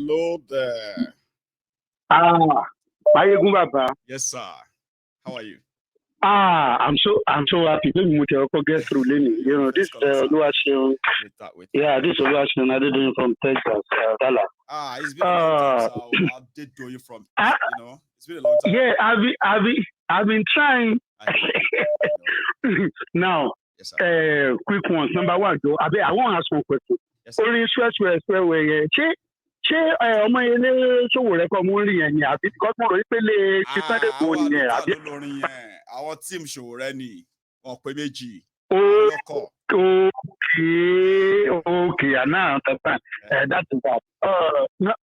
Hello there. Yes, sir. How are you? I'm so happy. Let me get through Lenny. You know, this Oluwaseun. Yeah, this Oluwaseun. I did it from Texas, Dallas. It's been a long time. So I did do you from, it's been a long time. Yeah, I've been trying. Now, yes, quick ones. Number one, though, I want to ask one question. Yes, only expressway. Ṣé ọmọ ilé ṣòwò rẹ kọ́ mú rí yẹn ni àbí kọ́kọ́ rò pé lè ṣe Sunday tó nìyẹn àbí. Àwọn tíìmù ṣòwò rẹ ni wọn pé méjì. Okay, I now understand. That's that.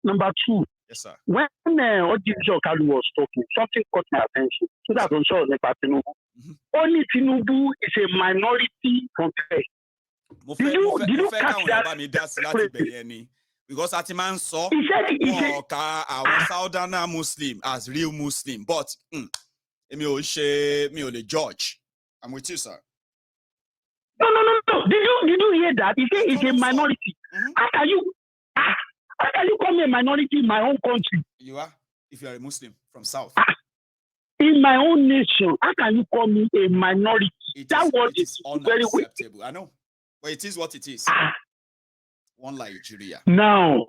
Number two. Yes, sir. When Odijo Kalu was talking, something caught my attention. So that I'm sure about Tinubu. Only Tinubu is a minority from there. Did you catch that? Because Atiman saw our Southern Muslim as real Muslim, but me only judge. I'm with you, sir. No. Did you hear that? He said it's a minority. How can you call me a minority in my own country? You are, if you are a Muslim from South. In my own nation, how can you call me a minority? That word is very unacceptable. I know, but it is what it is. One Nigeria. Now,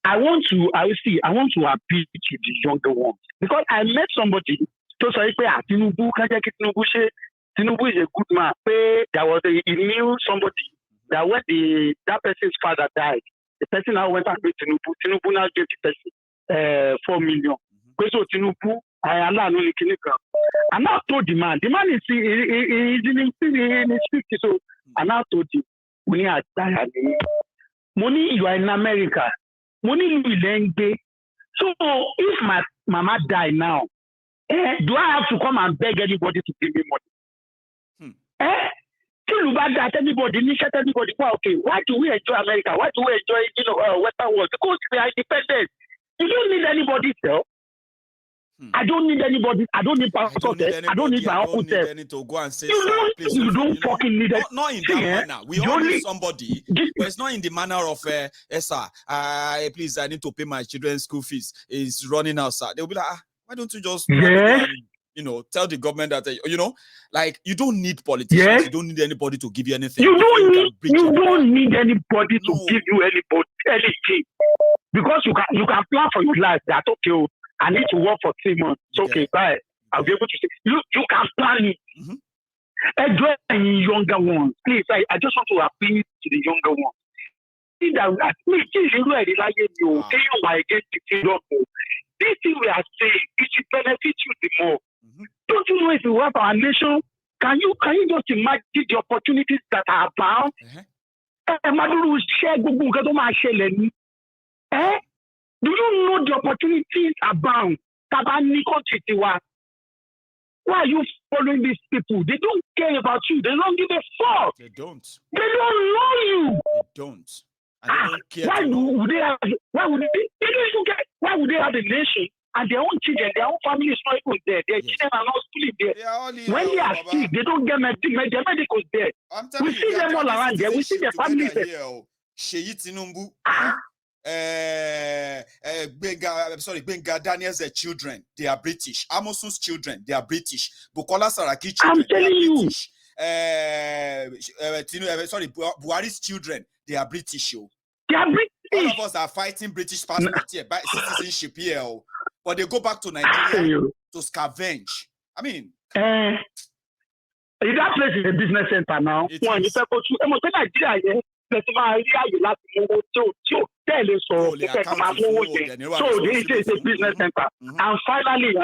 I want to appeal to the younger ones because I met somebody to say Tinubu Tinubu is a good man. He knew somebody that when that person's father died, the person now went and met Tinubu. Tinubu now gave the person 4 million. So Tinubu, and I told the man is in his 50. So I now told him, we are tired. Money, you are in America. Money, you will. So if my mama die now, do I have to come and beg anybody to give me money? Anybody, okay, why do we enjoy America? Why do we enjoy, Western world? Because we are independent. You don't need anybody else. I don't need anybody. I don't need passport. I don't need my own hotel. You don't fucking need it. Not in that manner. We all need somebody, but it's not in the manner of please, I need to pay my children's school fees. It's running out, sir. They'll be like, why don't you just tell the government that like you don't need politicians. Yes. You don't need anybody to give you anything. You don't need anybody to give you anything because you can plan for your life. That's okay. I need to work for 3 months. It's okay, bye. I'll be able to say, you can plan it. Address the younger ones. Please, I just want to appeal to the younger ones. See that this thing we are saying, it should benefit you the more. Don't you know if you have our nation, can you just imagine the opportunities that are abound? Do you know the opportunities abound? Why are you following these people? They don't care about you. They don't give a fuck. They don't. They don't know you. They don't. And they don't care. Why would they have a nation and their own children, their own family is not even there. Their children are not still there. When they are sick, they don't get their medicals there. We see them all around there. We see their families there. Tinubu. Benga Daniel's children, they are British. Amosun's children, they are British. Bukola Saraki children, they are British. Buhari's children, they are British. They are British. All of us are fighting British passport here, by citizenship here. But they go back to Nigeria to scavenge. I mean, that place is a business center now. So it is a business center. And finally,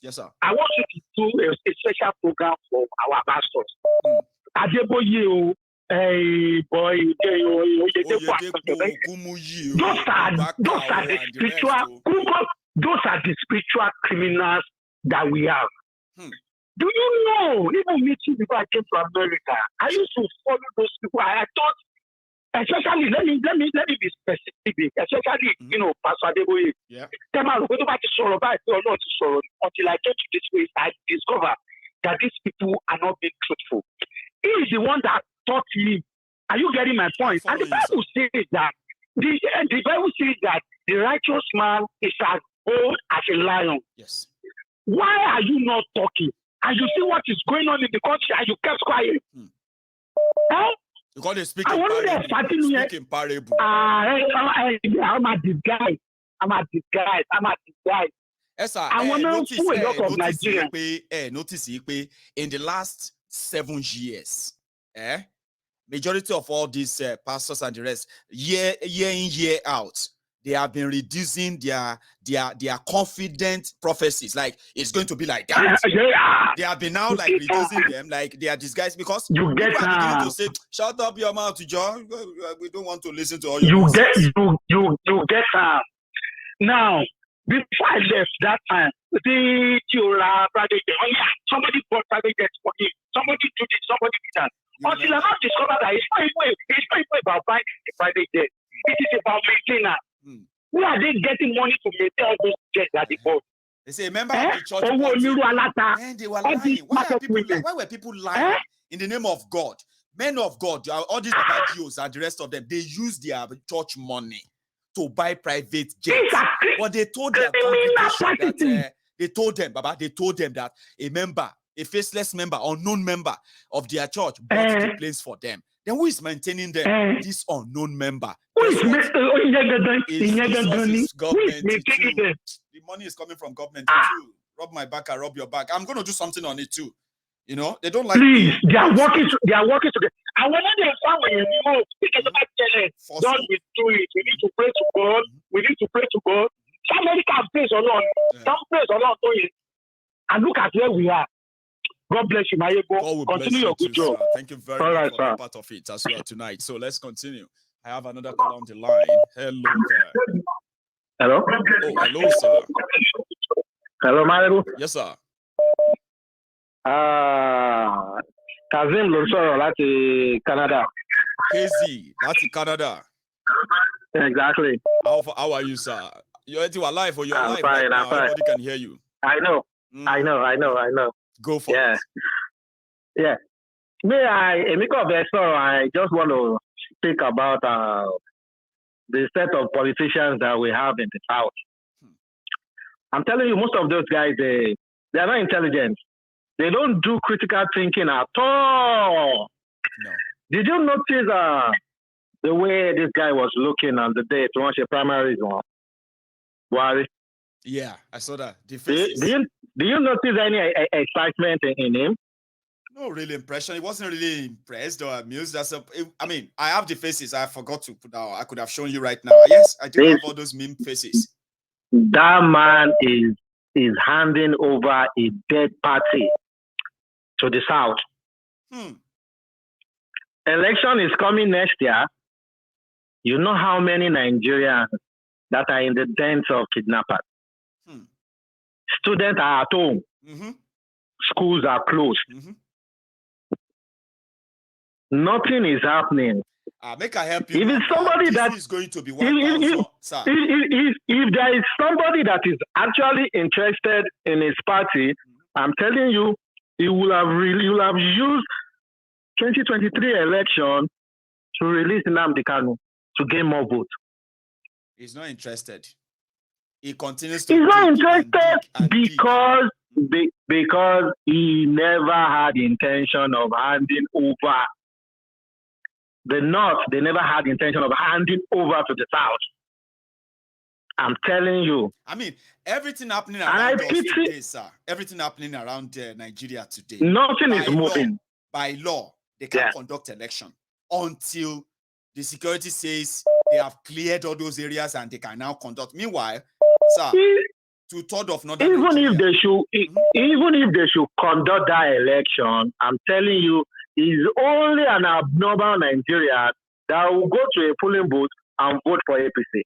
yes, sir. I want you to do a special program for our pastors. Those are the spiritual criminals that we have. Do you know, even me too, before I came to America, I used to follow those people. I thought, especially, let me be specific, especially, Pastor Adeboye. Yeah. Until I came to this place, I discovered that these people are not being truthful. He is the one that taught me. Are you getting my point? And the Bible says that the Bible says that the righteous man is as bold as a lion. Yes. Why are you not talking? And you see what is going on in the country and you kept quiet. Because they speak in parable. Speak in parable. I'm a disguise. Yes, sir. I want to fool a lot of Nigerians. Notice in the last 7 years, majority of all these pastors and the rest, year in, year out, they have been reducing their confident prophecies. Like, it's going to be like that. They have been now like reducing them, like they are disguised, because you get people are beginning to say, shut up your mouth, John. We don't want to listen to all you your get now. Before I left that time, the private jet, somebody bought private jets for him. Somebody did this, somebody did that. Until I now discover that it's not even about buying the private jet. It is about maintenance. Where are they getting money to maintain all those jets that they bought? They say, remember the church body, and they were lying. Why were people lying in the name of God? Men of God, all these Jews and the rest of them, they use their church money to buy private jets. But they told their congregation that they told them that a member, a faceless member, unknown member of their church bought the place for them. Then who is maintaining them? This unknown member. Is government too. The money is coming from government too. Rob my back, I rob your back. I'm going to do something on it too. You know, they don't like. Please, they are working together. And when they family, don't do it. We need to pray to God. Somebody can praise alone. Some praise alone to it. And look at where we are. God bless you, my ego. Continue your good job. Thank you very much for that part of it as well tonight. So let's continue. I have another call on the line. Hello there. Hello? Oh, hello, sir. Hello, my ego. Yes, sir. Kazim Lonsoro, láti Canada. KZ, láti Canada. Exactly. How are you, sir? You're alive or you're alive? Fine, I'm fine. Everybody can hear you. I know. Go for it. Yeah. I just want to speak about the set of politicians that we have in the South. I'm telling you, most of those guys, they are not intelligent. They don't do critical thinking at all. No. Did you notice the way this guy was looking on the day to launch a primary one? Why? Yeah, I saw that. Do you notice any excitement in him? No really impression. He wasn't really impressed or amused. I have the faces. I forgot to put out. I could have shown you right now. Yes, I do have all those meme faces. That man is handing over a dead party to the South. Election is coming next year. You know how many Nigerians that are in the dens of kidnappers? Students are at home. Schools are closed. Nothing is happening. Make I help you. If it's somebody that is going to be 1,000, sir. If there is somebody that is actually interested in his party, I'm telling you, he will have used 2023 election to release Nnamdi Kanu to gain more votes. He's not interested. He continues to. He's not interested because he never had the intention of handing over the North. They never had the intention of handing over to the South. I'm telling you. I mean, everything happening around us today, sir. Everything happening around Nigeria today. Nothing is moving. By law, they can't conduct election until the security says they have cleared all those areas and they can now conduct. Meanwhile, sir, 2/3 of Northern Nigeria. Even if they should conduct that election, I'm telling you, it's only an abnormal Nigerian that will go to a polling booth and vote for APC.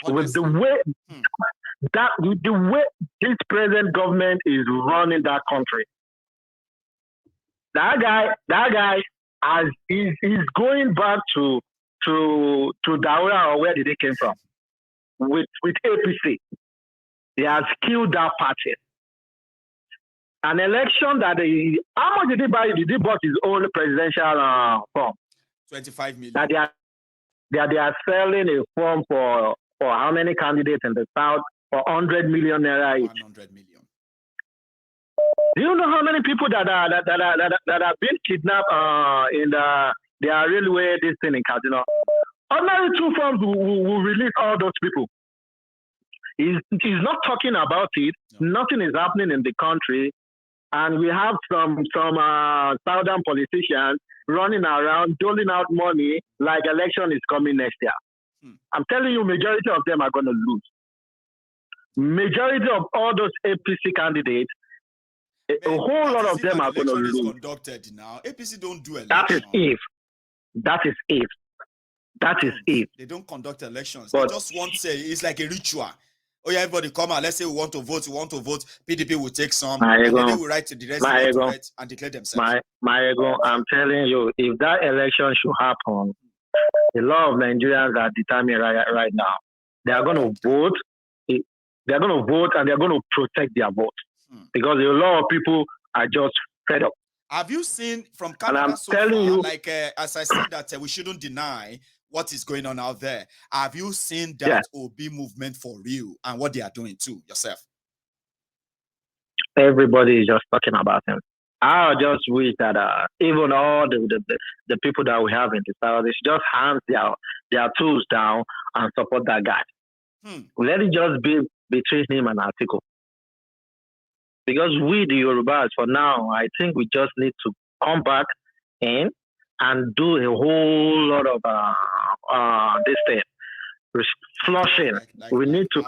With the way this present government is running that country, that guy is going back to Daura, or where did they came from? With APC, he has killed that party. An election that how much did he buy? Did he bought his own presidential form? 25 million. That they are they are selling a form for how many candidates in the South for 100 million naira each. 100 million. Do you know how many people that have been kidnapped in the railway this thing in Kaduna? Ordinary two forms will release all those people. He's not talking about it. No. Nothing is happening in the country, and we have some southern politicians running around doling out money like election is coming next year. I'm telling you, majority of them are going to lose. Majority of all those APC candidates, a whole lot of them are going to lose. Election is conducted now. APC don't do election. That is if. That is if. That is if. They don't conduct elections. But they just want to say it's like a ritual. Oh yeah, everybody come out. Let's say we want to vote. PDP will take some. And then they will write to the rest and declare themselves. My ego, I'm telling you, if that election should happen, a lot of Nigerians are determined right now. They are going to vote. They are going to vote and they are going to protect their vote. Because a lot of people are just fed up. Have you seen from Canada so far, like as I said that we shouldn't deny what is going on out there. Have you seen that OB movement for real and what they are doing too yourself? Everybody is just talking about him. I just wish that even all the people that we have in the South, they should just hand their tools down and support that guy. Let it just be between him and Atiku. Because we, the Yorubas, for now, I think we just need to come back in and do a whole lot of this thing, flushing. We need to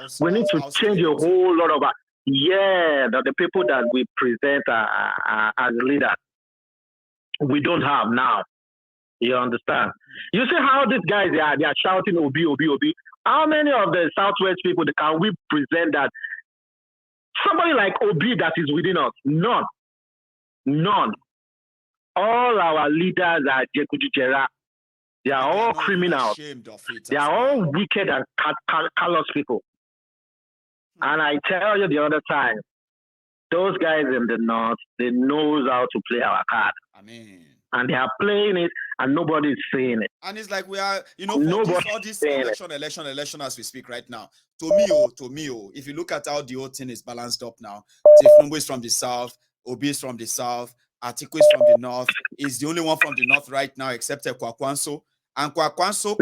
change a whole lot of the people that we present as leaders. We don't have now. You understand? You see how these guys they are shouting OB, OB, OB. How many of the Southwest people can we present that? Somebody like OB that is within us? None. All our leaders are Jekujujera. They are all criminals. They are all wicked and callous people. And I tell you the other time, those guys in the North, they know how to play our card. Amen. And they are playing it, and nobody is saying it. And it's like we are, all this election as we speak right now. To me, if you look at how the whole thing is balanced up now, Tinubu is from the South, Obi is from the South, Atiku is from the North. Is the only one from the North right now, except Kwakwanso. And Kwakwanso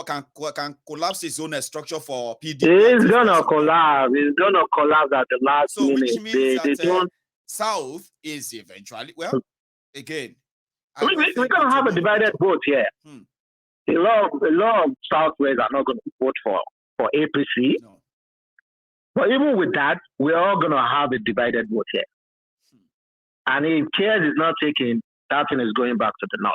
can collapse his own structure for PDP. It's gonna collapse. It's gonna collapse at the last minute. Which means that South is eventually again. We're gonna have a divided vote here. A lot of Southwest are not gonna vote for APC. No. But even with that, we're all gonna have a divided vote here. And if care is not taken, that thing is going back to the North.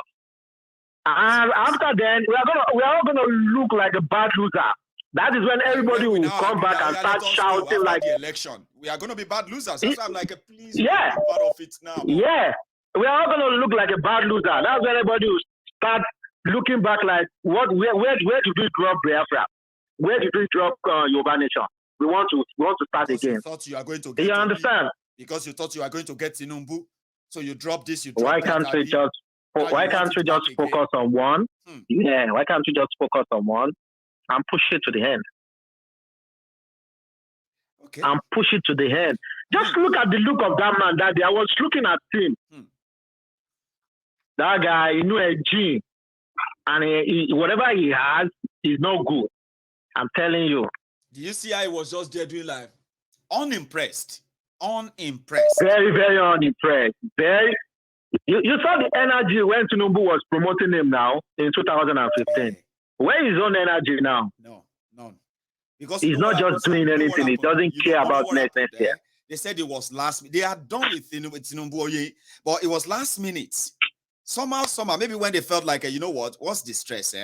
And after then, we are all gonna look like a bad loser. That is when everybody will come back and start shouting like the election. We are gonna be bad losers. That's why I'm like, please, be part of it now. Yeah. We are all gonna look like a bad loser. That's when everybody will start looking back like, where did we drop Biafra? Where did we drop Yoruba Nation? We want to start again. You thought you are going to get. You understand? Because you thought you are going to get Tinubu, so you drop this. Why can't we just focus on one? Yeah. Why can't we just focus on one and push it to the end? Okay. And push it to the end. Just look at the look of that man that day. I was looking at him. That guy, he knew a G. And whatever he has is not good. I'm telling you. Do you see how he was just there doing like unimpressed? Unimpressed. Very, very unimpressed. You saw the energy when Tinubu was promoting him now in 2015. Where is his own energy now? No, none. Because he's not just doing anything. He doesn't care about next year. They said it was last minute. They are done with Tinubu, but it was last minute. Somehow, maybe when they felt like, you know what's the stress,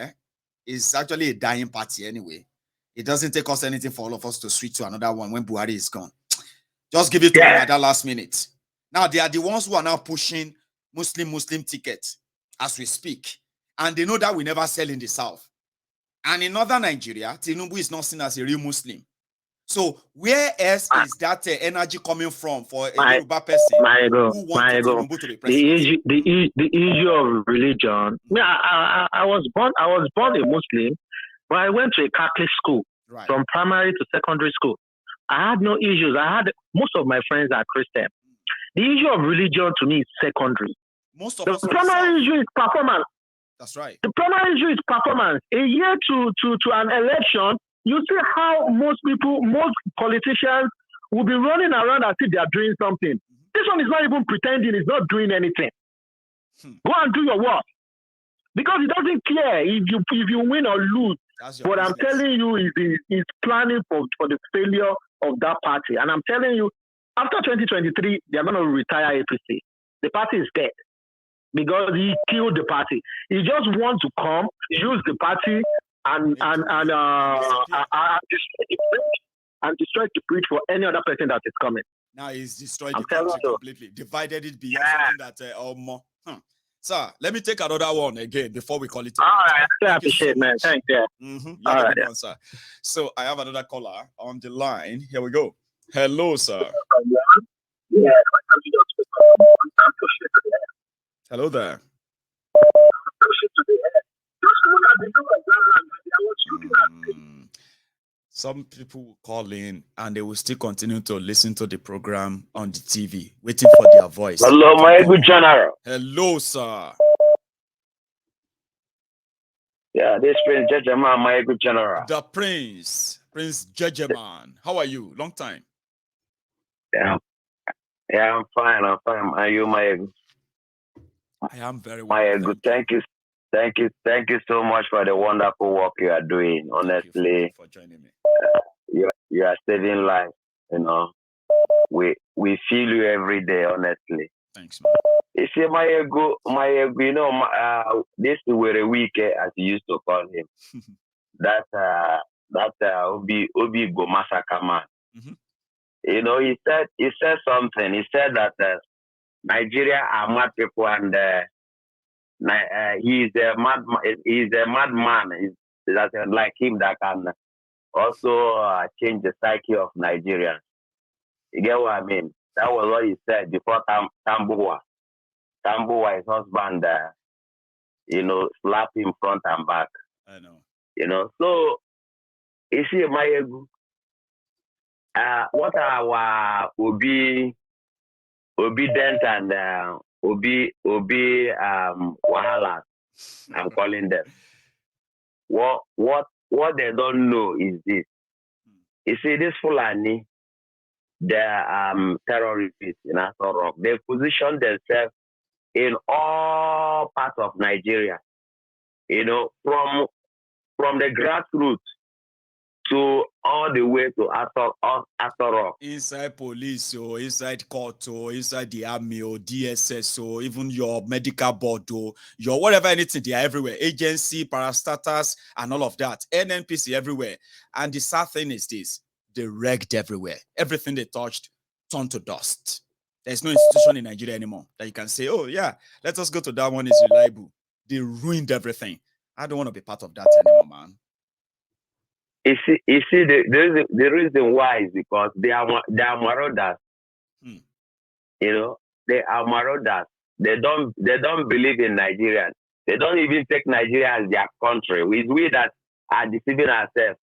It's actually a dying party anyway. It doesn't take us anything for all of us to switch to another one when Buhari is gone. Just give it to them at that last minute. Now, they are the ones who are now pushing Muslim tickets as we speak. And they know that we never sell in the South. And in northern Nigeria, Tinubu is not seen as a real Muslim. So where else is that energy coming from for a Yoruba person who wants Tinubu to be president? The issue of religion. I was born a Muslim, But I went to a Catholic school, from primary to secondary school. I had no issues. Most of my friends are Christian. The issue of religion to me is secondary. Most of the primary issue is performance. That's right. The primary issue is performance. A year to an election, you see how most politicians will be running around as if they are doing something. This one is not even pretending, he's not doing anything. Go and do your work. Because he doesn't care if you win or lose. But I'm telling you, he's planning for the failure of that party. And I'm telling you, after 2023, they're going to retire APC. The party is dead. Because he killed the party. He just wants to come, use the party, and destroy the bridge for any other person that is coming. Now he's destroyed the country completely, divided it beyond something that more. Sir, let me take another one again before we call it. All right, I appreciate, man. Thanks, yeah. All right, sir. So I have another caller on the line. Here we go. Hello, sir. Yeah. Hello there. Some people will call in and they will still continue to listen to the program on the TV, waiting for their voice. Hello, my good general. Hello, sir. Yeah, this Prince Jejeman, my good general. The Prince Jejeman. How are you? Long time. Yeah, I'm fine. Are you, my? I am very well. My good. Thank you so much for the wonderful work you are doing. Honestly, for joining me. You are saving lives. You know, we feel you every day. Honestly. Thanks, man. You see, my ego. You know, this were a week, as you used to call him. that Obi Go Massacre man. You know, he said something. He said that Nigeria are mad people, and he's a madman. He's like him that can also change the psyche of Nigerians. You get what I mean? That was what he said before Tambuwa, his husband, you know, slapped him front and back. I know. You know, so you see, what our obedient and wahala, I'm calling them. What they don't know is this. You see, this Fulani, they're terrorists in Asoro. They position themselves in all parts of Nigeria. You know, from the grassroots to all the way to Asoro. Inside police or inside court or inside the army or DSS or even your medical board or your whatever, anything, they are everywhere. Agency, parastatals, and all of that. NNPC everywhere. And the sad thing is this, they wrecked everywhere. Everything they touched turned to dust. There's no institution in Nigeria anymore that you can say, oh yeah, let us go to that one, is reliable. They ruined everything. I don't want to be part of that anymore, man. You see, the reason why is because they are marauders. You know, they are marauders. They don't believe in Nigeria. They don't even take Nigeria as their country. It's we that are deceiving ourselves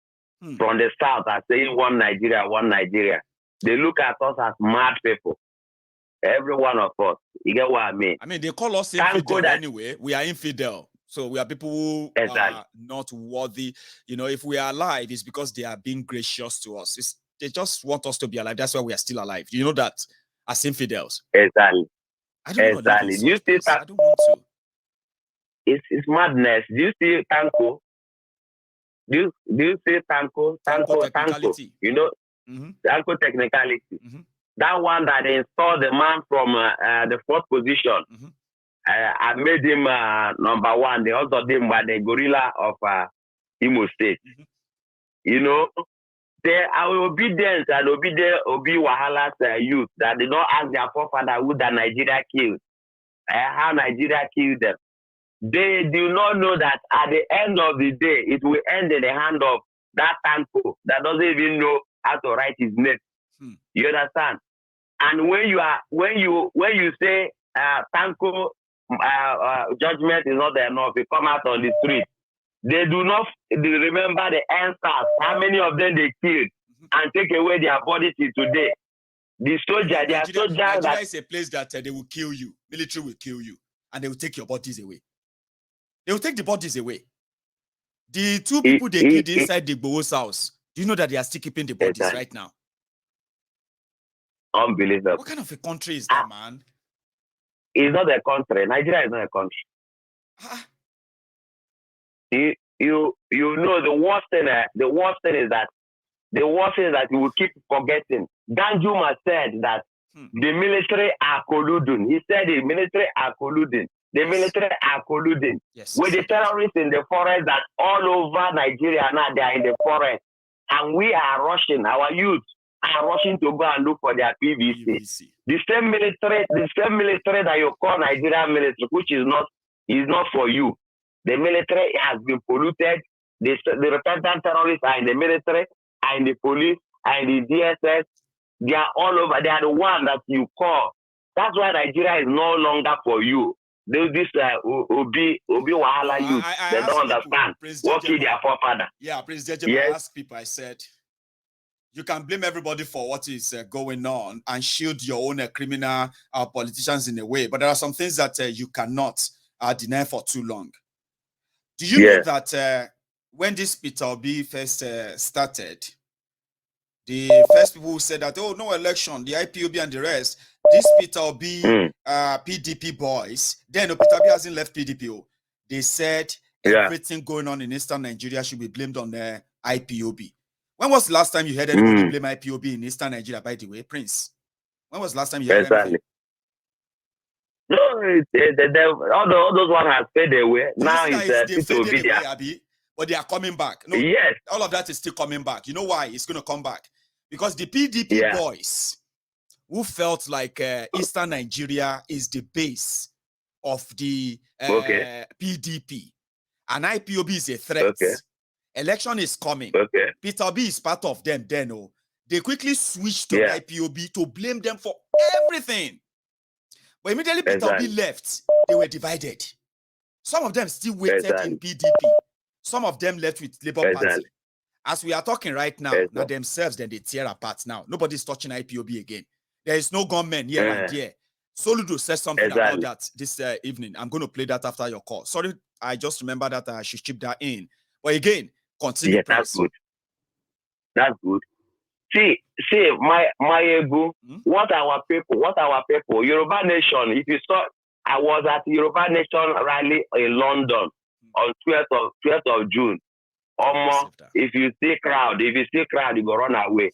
from the south as saying one Nigeria. They look at us as mad people. Every one of us. You get what I mean? I mean, they call us infidel anyway. We are infidel. So we are people who are not worthy. You know, if we are alive, it's because they are being gracious to us. They just want us to be alive. That's why we are still alive. You know that as infidels. Exactly. I don't want to you see I don't want to. It's madness. Do you see Tanko? Do you see Tanko? Technicality. You know, Tanko technicality. That one that installed the man from the fourth position. I made him number one. They also did him by the gorilla of Imo State. You know, they are obedient and Obi Wahala's youth that they don't ask their forefather who the Nigeria killed, how Nigeria killed them. They do not know that at the end of the day, it will end in the hand of that Tanko that doesn't even know how to write his name. You understand? And when you say Tanko judgment is not enough, you come out on the street. They do not remember the answers, how many of them they killed and take away their bodies till today. The soldier, they are soldiers. Nigeria is a place that they will kill you. Military will kill you, and they will take your bodies away. They will take the bodies away. The two people they killed inside the Igbo's house, do you know that they are still keeping the bodies right now? Unbelievable. What kind of a country is that, man? It's not a country. Nigeria is not a country. You know the worst thing is that you will keep forgetting. Danjuma said that the military are colluding. He said the military are colluding. The military are colluding with the terrorists in the forest that all over Nigeria now they are in the forest. And we are rushing, our youth are rushing to go and look for their PVC. The same military that you call Nigerian military, which is not for you. The military has been polluted. The repentant terrorists are in the military, are in the police, are in the DSS. They are all over. They are the one that you call. That's why Nigeria is no longer for you. This Obi Wahala youth, they don't understand. What is their forefather? Yeah, Prince Ejike, I asked people, I said, you can blame everybody for what is going on and shield your own criminal politicians in a way, but there are some things that you cannot deny for too long. Do you know that when this Peter Obi first started, the first people who said that, oh, no election, the IPOB and the rest, this Peter Obi, PDP boys, then Peter Obi hasn't left PDP. They said everything going on in Eastern Nigeria should be blamed on the IPOB. When was the last time you heard anybody blame IPOB in Eastern Nigeria, by the way, Prince? When was the last time you heard anything? No, all those ones have faded away. Now it's away, but they are coming back. No, all of that is still coming back. You know why it's going to come back? Because the PDP boys who felt like Eastern Nigeria is the base of the PDP, and IPOB is a threat. Election is coming. Peter Obi is part of them. Then, they quickly switched to IPOB to blame them for everything. But immediately Peter Obi left, they were divided. Some of them still waited in PDP. Some of them left with Labour Party. As we are talking right now, now themselves, then they tear apart now. Nobody's touching IPOB again. There is no gunmen here and there. Soludo said something about that this evening. I'm going to play that after your call. Sorry, I just remember that I should chip that in. But again, continue. That's good. That's good. See, my ego, what our people, Yoruba Nation, if you saw, I was at Yoruba Nation rally in London on 12th of June. Almost, if you see crowd, you go run away.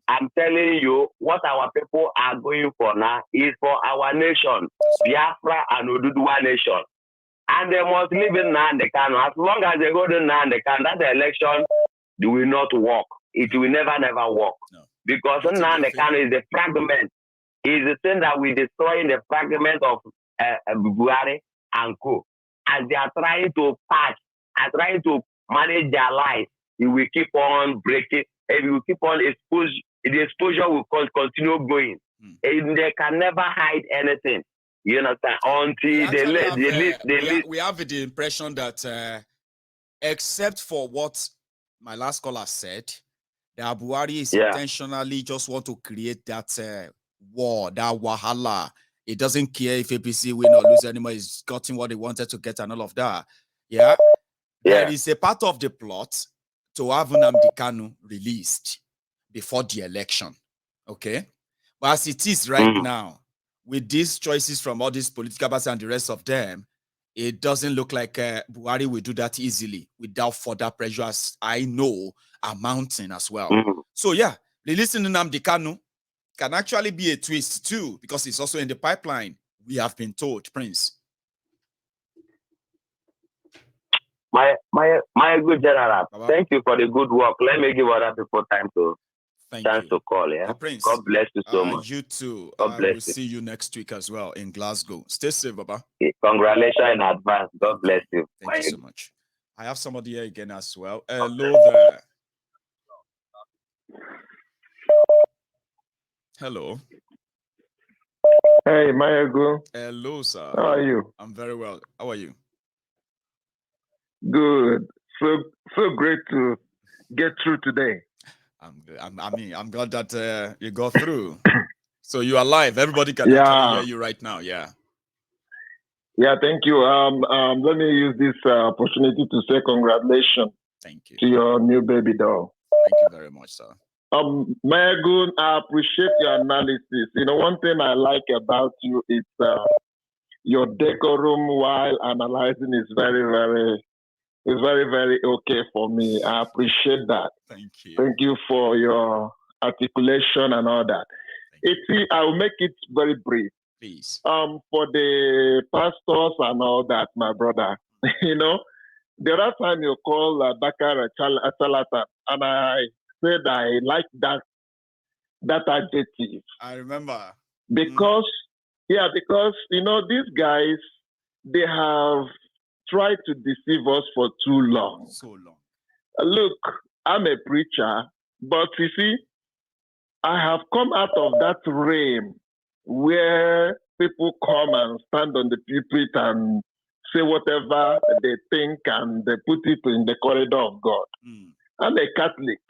I'm telling you, what our people are going for now is for our nation, Biafra and Oduduwa nation. And they must live in Nandekano. As long as they go to Nandekano, that election will not work. It will never work. No. Because Nandekano is the fragment. Is the thing that we destroy in the fragment of Buhari and Co. As they are trying to patch, are trying to manage their lives, it will keep on breaking. It will keep on exposure. The exposure will continue going. And they can never hide anything. You understand? Until we have the impression that except for what my last caller said, that Buhari is intentionally just want to create that war, that wahala. It doesn't care if APC win or lose anymore. He's gotten what he wanted to get and all of that. There is a part of the plot to have Nnamdi Kanu released before the election. Okay? But as it is right now, with these choices from all these political parties and the rest of them, it doesn't look like Buhari will do that easily without further pressure, as I know are mounting as well. So releasing Nnamdi Kanu can actually be a twist too, because it's also in the pipeline, we have been told, Prince. My good general, thank you for the good work. Let me give other people time to call. Prince, God bless you so much. You too. God bless you. See you next week as well in Glasgow. Stay safe, Baba. Congratulations in advance. God bless you. Thank you so much. I have somebody here again as well. Hello there. Hello. Hey, Mayago. Hello, sir. How are you? I'm very well. How are you? Good. So great to get through today. I'm glad that you got through. So you're alive. Everybody can actually hear you right now. Yeah. Yeah, thank you. Let me use this opportunity to say congratulations. Thank you. To your new baby doll. Thank you very much, sir. Megun, I appreciate your analysis. You know, one thing I like about you is your decorum while analyzing is very, very okay for me. I appreciate that. Thank you. Thank you for your articulation and all that. I'll make it very brief. Please. For the pastors and all that, my brother, you know, the other time you call Mbaka a charlatan, and I said I like that adjective. I remember. Because you know, these guys, they have tried to deceive us for too long. So long. Look, I'm a preacher, but you see, I have come out of that realm where people come and stand on the pulpit and say whatever they think and they put it in the corridor of God. I'm a Catholic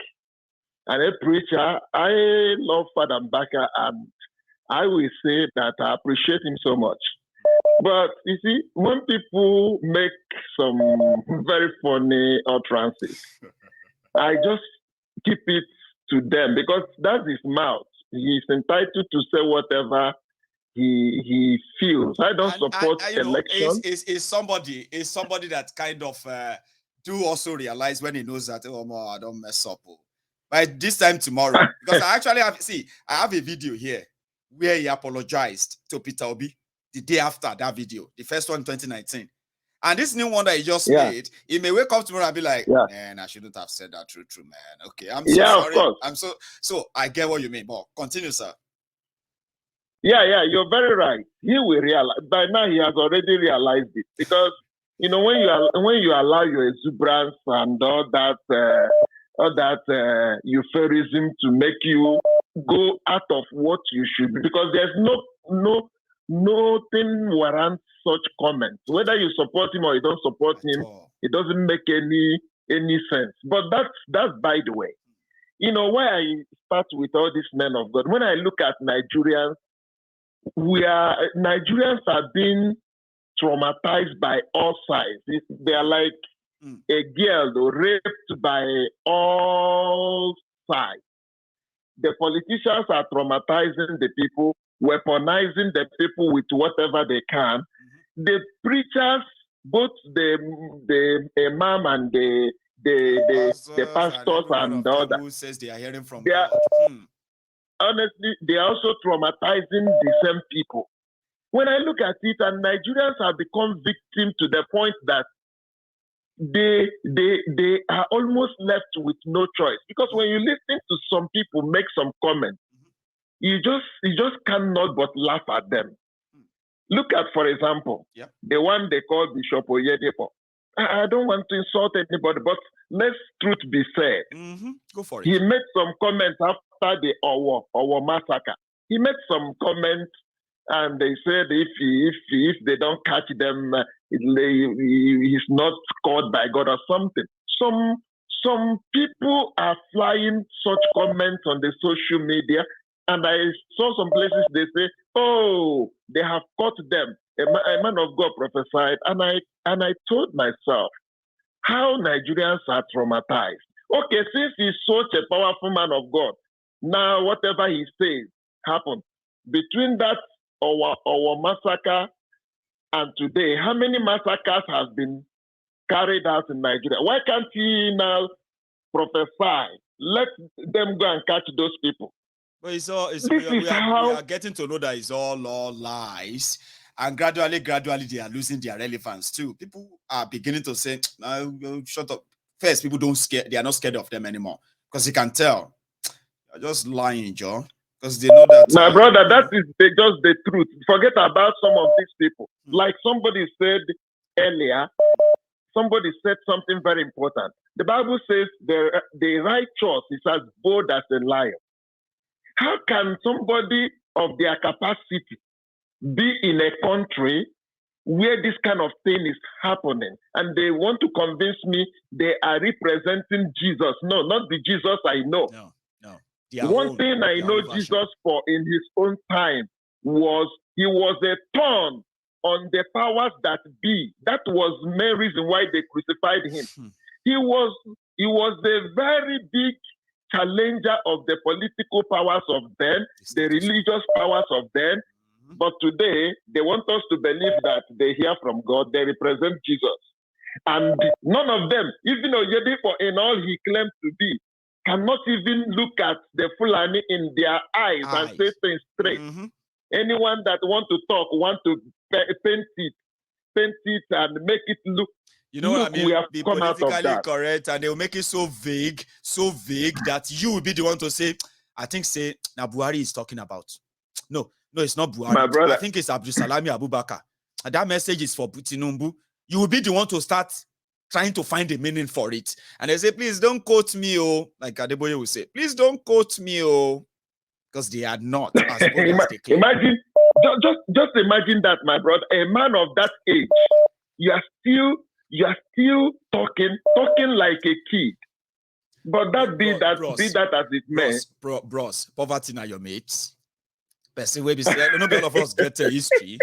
and a preacher. I love Father Mbaka and I will say that I appreciate him so much. But you see, when people make some very funny utterances, I just keep it to them because that's his mouth. He's entitled to say whatever he feels. I don't support election. Is somebody that kind of do also realize when he knows that I don't mess up. By this time tomorrow, because I have a video here where he apologized to Peter Obi the day after that video, the first one in 2019. And this new one that he just made, he may wake up tomorrow and be like, man, I shouldn't have said that true, man. Okay, I'm so sorry. Of course. I'm so I get what you mean, but continue, sir. Yeah, you're very right. He will realize by now. He has already realized it because you know when you allow your exuberance and all that euphorism to make you go out of what you should be, because there's nothing warrants such comments. Whether you support him or you don't support him, it doesn't make any sense. But that's by the way. You know why I start with all these men of God. When I look at Nigerians, Nigerians are being traumatized by all sides. They are like a girl raped by all sides. The politicians are traumatizing the people, weaponizing the people with whatever they can. The preachers, both the imam and the pastors and all that, who says they are hearing from God. Honestly, they are also traumatizing the same people. When I look at it, and Nigerians have become victims to the point that they are almost left with no choice. Because when you listen to some people make some comments, you just cannot but laugh at them. Look at, for example, the one they call Bishop Oyedepo. I don't want to insult anybody, but let's truth be said. Go for it. He made some comments after the Okowa massacre. He made some comments, and they said if they don't catch them, he's not caught by God or something. Some people are flying such comments on the social media, and I saw some places they say, "Oh, they have caught them." A man of God prophesied, and I told myself, how Nigerians are traumatized. Okay, since he's such a powerful man of God, now whatever he says happened. Between that our massacre and today, how many massacres have been carried out in Nigeria? Why can't he now prophesy? Let them go and catch those people. But we are getting to know that it's all lies. And gradually, they are losing their relevance too. People are beginning to say, no, shut up. First, people they are not scared of them anymore. Because you can tell. They're just lying, Joe. Because they know that... My brother, that is just the truth. Forget about some of these people. Like somebody said earlier, somebody said something very important. The Bible says the righteous is as bold as a lion. How can somebody of their capacity be in a country where this kind of thing is happening, and they want to convince me they are representing Jesus. No, not the Jesus I know. No. One thing I know Jesus for in his own time was he was a thorn on the powers that be. That was the main reason why they crucified him. He was a very big challenger of the political powers of then, the religious powers of then. But today, they want us to believe that they hear from God, they represent Jesus. And none of them, even Oyedepo in all he claimed to be, cannot even look at the Fulani in their eyes and say things straight. Anyone that want to talk, want to paint it and make it look. You know what I mean? Be politically correct, and they will make it so vague that you will be the one to say, I think now Buhari is talking about. No, it's not Buhari. My brother. I think it's Abdulsalami Abubakar. And that message is for Tinubu. You will be the one to start trying to find a meaning for it. And they say, please don't quote me, like Adeboye will say. Please don't quote me, because they are not as good as they claim. Imagine, just imagine that, my brother. A man of that age, you are still talking like a kid. But be that as it may. Bros, poverty now your mates. Person will be saying, not all of us get a history.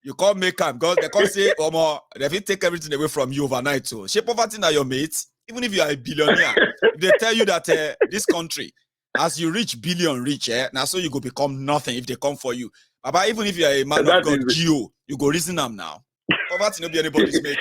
You can't make them because they can't say, they will take everything away from you overnight. So, shape poverty now your mates, even if you are a billionaire, if they tell you that this country, as you reach billion rich, now so you go become nothing if they come for you. But even if you are a man of God, you go reason them now. Poverty not be anybody's mate.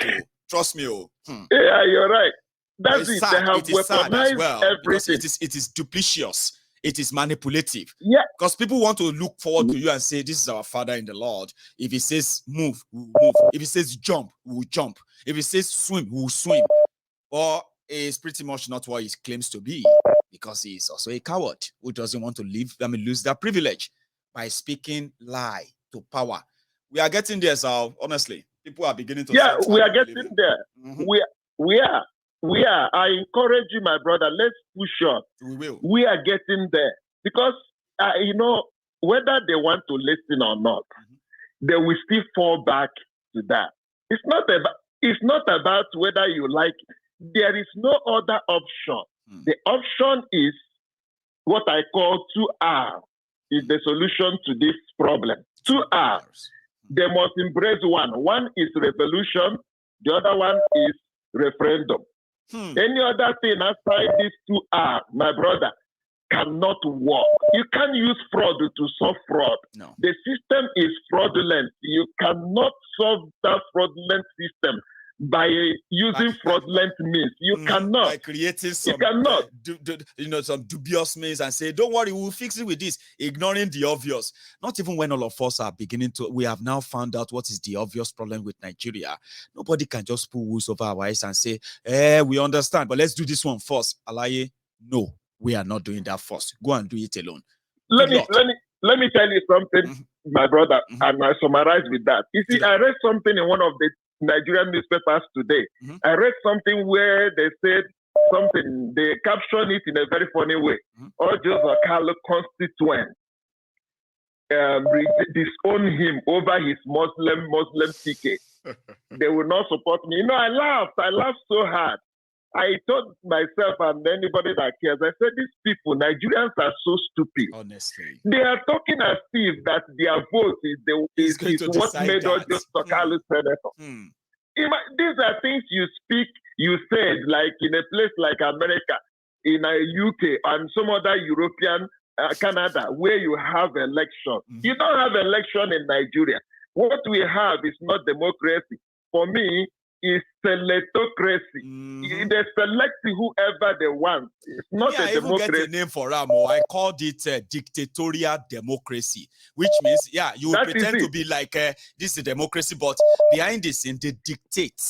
Trust me. Yeah, you're right. That's it. Sad. They have it is sad as well because everything. it is duplicitous. It is manipulative. Yeah. Because people want to look forward to you and say, this is our father in the Lord. If he says move, we'll move. If he says jump, we'll jump. If he says swim, we'll swim. Or it's pretty much not what he claims to be, because he is also a coward who doesn't want to lose that privilege by speaking lie to power. We are getting there, so honestly. People are beginning to say, we are getting there. We are. I encourage you, my brother. Let's push on. We will. We are getting there because whether they want to listen or not, they will still fall back to that. It's not about whether you like it. There is no other option. The option is what I call 2R is the solution to this problem. 2R. They must embrace one. One is revolution. The other one is referendum. Any other thing outside these 2R, my brother, cannot work. You can't use fraud to solve fraud. No. The system is fraudulent. You cannot solve that fraudulent system by using fraudulent means. You cannot. By creating some, some dubious means and say, don't worry, we'll fix it with this, ignoring the obvious. Not even when all of us are we have now found out what is the obvious problem with Nigeria. Nobody can just pull wool over our eyes and say, we understand, but let's do this one first. Alaye, no, we are not doing that first. Go and do it alone. Let me tell you something, my brother, and I summarize with that. You see, I read something in one of the Nigerian newspapers today. I read something where they said something, they captioned it in a very funny way. All those Okalo constituents disown him over his Muslim ticket. They will not support me. I laughed so hard. I told myself and anybody that cares, I said, these people, Nigerians are so stupid. Honestly. They are talking as if that their vote is what made us just Okalo senator. These are things you said, like in a place like America, in UK, and some other European, Canada, where you have election. You don't have election in Nigeria. What we have is not democracy. For me, it's selectocracy. They select whoever they want. It's not a democracy. I even get a name for Ramo. I called it dictatorial democracy, which means, you will pretend to be like this is a democracy, but behind the scene, they dictate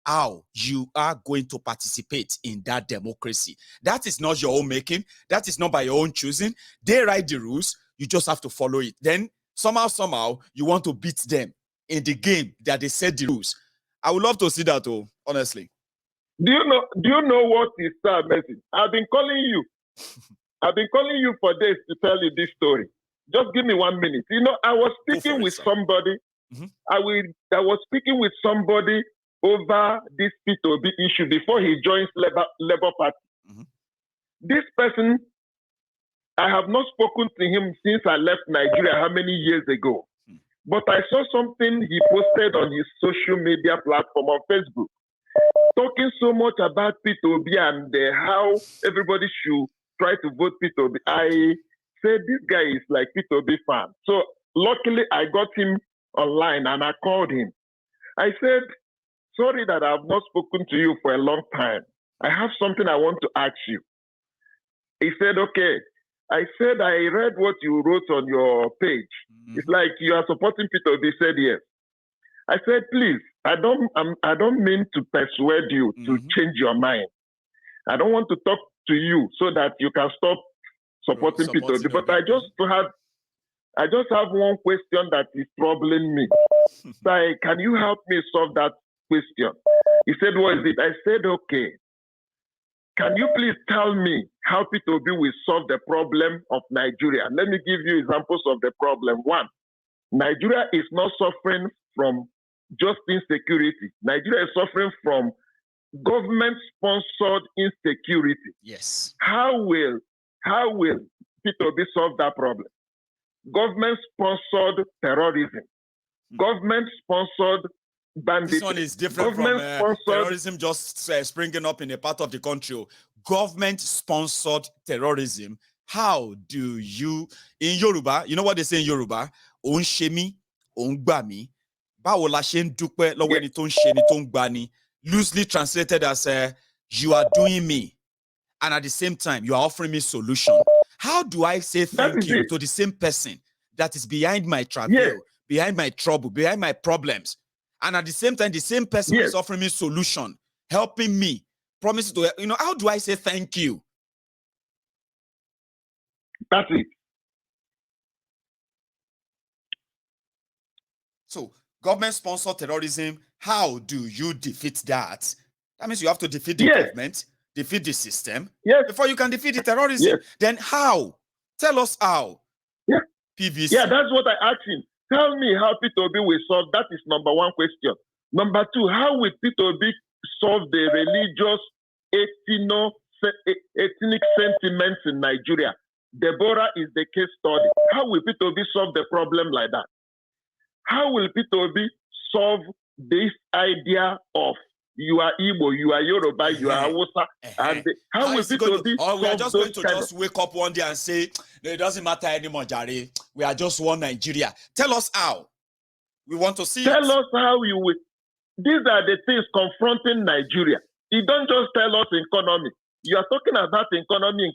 how you are going to participate in that democracy. That is not your own making. That is not by your own choosing. They write the rules. You just have to follow it. Then somehow, you want to beat them in the game that they set the rules. I would love to see that, honestly. Do you know what is so amazing? I've been calling you. I've been calling you for days to tell you this story. Just give me 1 minute. I was speaking with somebody I was speaking with somebody over this P2B issue before he joins Labour Party. This person, I have not spoken to him since I left Nigeria how many years ago. But I saw something he posted on his social media platform on Facebook, talking so much about P2B and how everybody should try to vote P2B. I said, this guy is like P2B fan. So luckily, I got him online and I called him. I said, sorry that I have not spoken to you for a long time. I have something I want to ask you. He said, okay. I said, I read what you wrote on your page. It's like you are supporting P2B. He said, yes. I said, please, I don't mean to persuade you to change your mind. I don't want to talk to you so that you can stop supporting P2B. But I just have one question that is troubling me. So can you help me solve that question? He said, what is it? I said, okay. Can you please tell me how P2B will solve the problem of Nigeria? Let me give you examples of the problem. One, Nigeria is not suffering from just insecurity. Nigeria is suffering from government-sponsored insecurity. Yes. How will P2B solve that problem? Government-sponsored terrorism. Government-sponsored banditry. This one is different from terrorism just springing up in a part of the country. Government-sponsored terrorism. How do you, in Yoruba, you know what they say in Yoruba? On shemi, on gbami. Báwo la ṣe ń dúpẹ́ lọ́wọ́ ẹni tó ń ṣe ni tó ń gbani. Loosely translated as you are doing me, and at the same time you are offering me solution. How do I say thank you to the same person that is behind my travail, behind my trouble, behind my problems? And at the same time, the same person is offering me solution, helping me, promising to, how do I say thank you? That's it. So, government-sponsored terrorism, how do you defeat that? That means you have to defeat the government, defeat the system, before you can defeat the terrorism. Then how? Tell us how. PVC. Yeah, that's what I asked him. Tell me how P2B will solve. That is number one question. Number two, how will P2B solve the religious ethnic sentiments in Nigeria? Deborah is the case study. How will P2B solve the problem like that? How will P2B solve this idea of you are Igbo, you are Yoruba, you are Hausa, and how will P2B solve we are just going to just wake up one day and say, no, it doesn't matter anymore, Jare. We are just one Nigeria. Tell us how. We want to see Tell us how you will. These are the things confronting Nigeria. You don't just tell us economy. You are talking about economy.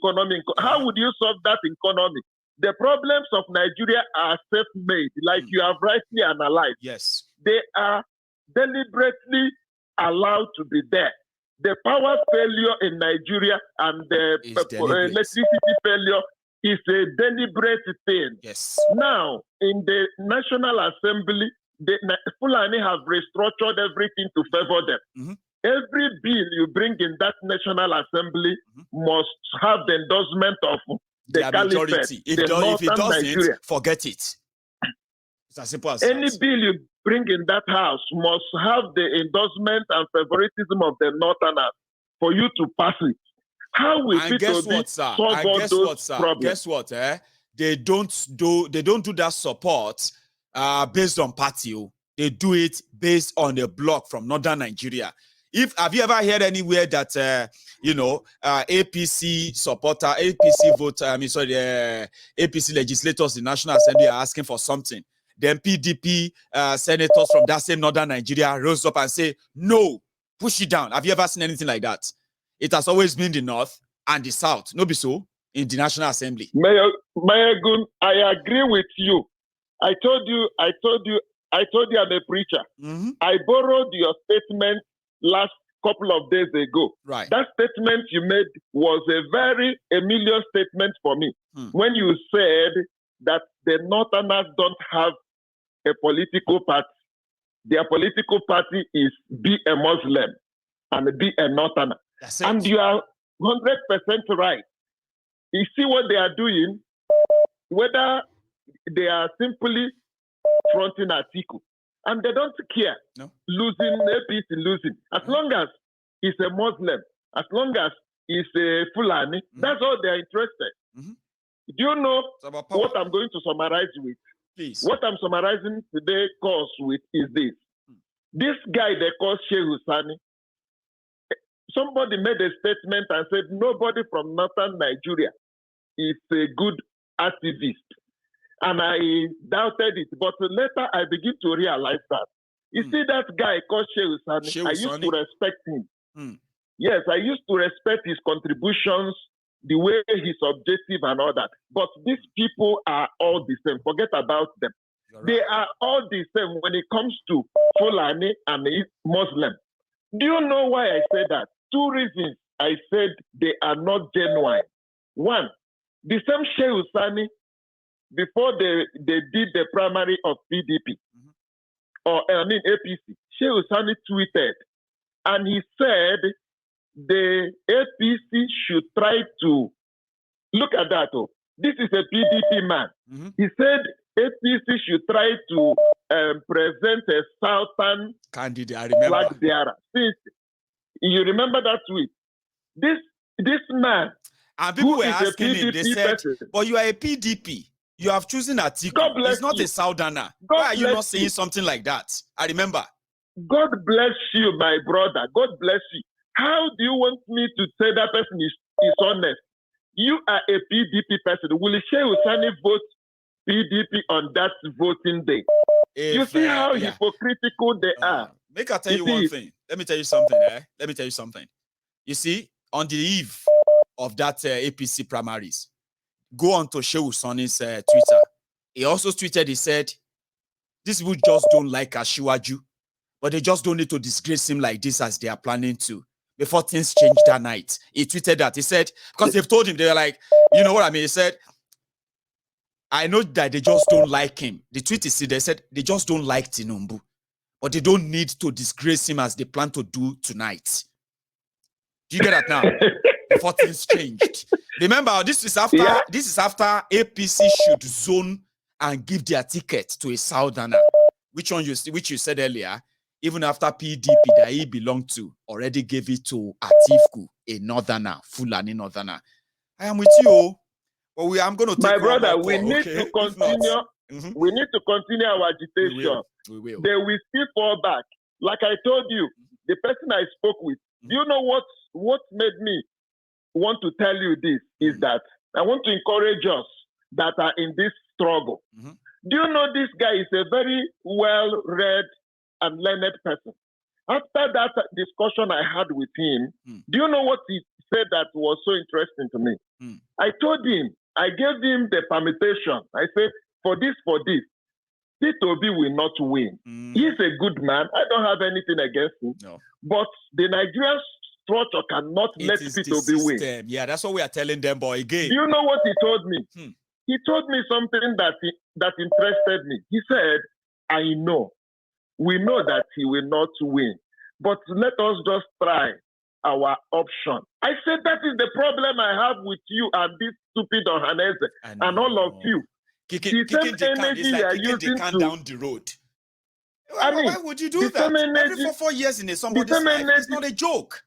How would you solve that economy? The problems of Nigeria are self-made, like you have rightly analyzed. Yes. They are deliberately allowed to be there. The power failure in Nigeria and the electricity failure is a deliberate thing. Yes. Now, in the National Assembly, the Fulani have restructured everything to favor them. Every bill you bring in that National Assembly must have the endorsement of the majority. If it doesn't, Nigeria. Forget it. It's as simple as any bill you bring in that house must have the endorsement and favoritism of the Northerners for you to pass it. How will P2B solve all those problems? Guess what? They don't do that support based on party. They do it based on a block from Northern Nigeria. Have you ever heard anywhere that APC supporter, APC voter, APC legislators in the National Assembly are asking for something? Then PDP senators from that same Northern Nigeria rose up and say, no, push it down. Have you ever seen anything like that? It has always been the North and the South. No be so in the National Assembly. Mayagun, I agree with you. I told you I'm a preacher. I borrowed your statement last couple of days ago. Right. That statement you made was a very familiar statement for me. When you said that the Northerners don't have a political party. Their political party is be a Muslim and be a Northerner. And you are 100% right. You see what they are doing, whether they are simply fronting Atiku. And they don't care. No. Losing, APC losing. As long as he's a Muslim, as long as he's a Fulani, that's all they're interested. Do you know what I'm going to summarize with? Please. What I'm summarizing today's course with is this. This guy they call Sheikh Husani, somebody made a statement and said nobody from northern Nigeria is a good activist. And I doubted it, but later I begin to realize that. You see that guy called Sheikh Husani, I used to respect him. Yes, I used to respect his contributions, the way he's objective and all that. But these people are all the same. Forget about them. Right. They are all the same when it comes to Fulani and Muslim. Do you know why I say that? Two reasons I said they are not genuine. One, the same Sheikh Husani, before they did the primary of PDP, APC, Sheikh Husani tweeted, and he said the APC should try to, look at that, this is a PDP man. He said APC should try to present a southern candidate. I remember. Flag bearer. You remember that tweet? This man, and people were asking him, they said, but you are a PDP. You have chosen Atiku. He's not a Southerner. Why are you not saying something like that? I remember. God bless you, my brother. God bless you. How do you want me to say that person is honest? You are a PDP person. Will Sheikh Husani vote PDP on that voting day? You see how hypocritical they are. Make I tell you one thing. Let me tell you something. Let me tell you something. You see, on the eve of that APC primaries, go on to Sheikh Husani's Twitter. He also tweeted, he said, these people just don't like Ashiwaju, but they just don't need to disgrace him like this as they are planning to. Before things changed that night, he tweeted that. He said, because they've told him, they were like, you know what I mean? He said, I know that they just don't like him. The tweet is, they said, they just don't like Tinubu, but they don't need to disgrace him as they plan to do tonight. Do you get that now? Before things changed. Remember, this is after APC should zone and give their ticket to a Southerner, which you said earlier. Even after PDP that he belonged to already gave it to Atiku, a Northerner, Fulani Northerner. I am with you, but I'm going to take my brother. We need to continue. We need to continue our agitation. We will. They will still fall back. Like I told you, the person I spoke with. Do you know what made me want to tell you this? Is that I want to encourage us that are in this struggle. Do you know this guy is a very well-read and learned person? After that discussion I had with him, do you know what he said that was so interesting to me? I told him, I gave him the permutation. I said, for this, P2B will not win. He's a good man. I don't have anything against him. No. But the Nigerian structure cannot let P2B win. Yeah, that's what we are telling them, boy. Again. Do you know what he told me? He told me something that interested me. He said, we know that he will not win, but let us just try our option. I said, that is the problem I have with you and this stupid Ohaneze and all of you. Kicking the can down the road. Why would you do that? Every 4 years in somebody's life, it's not a joke.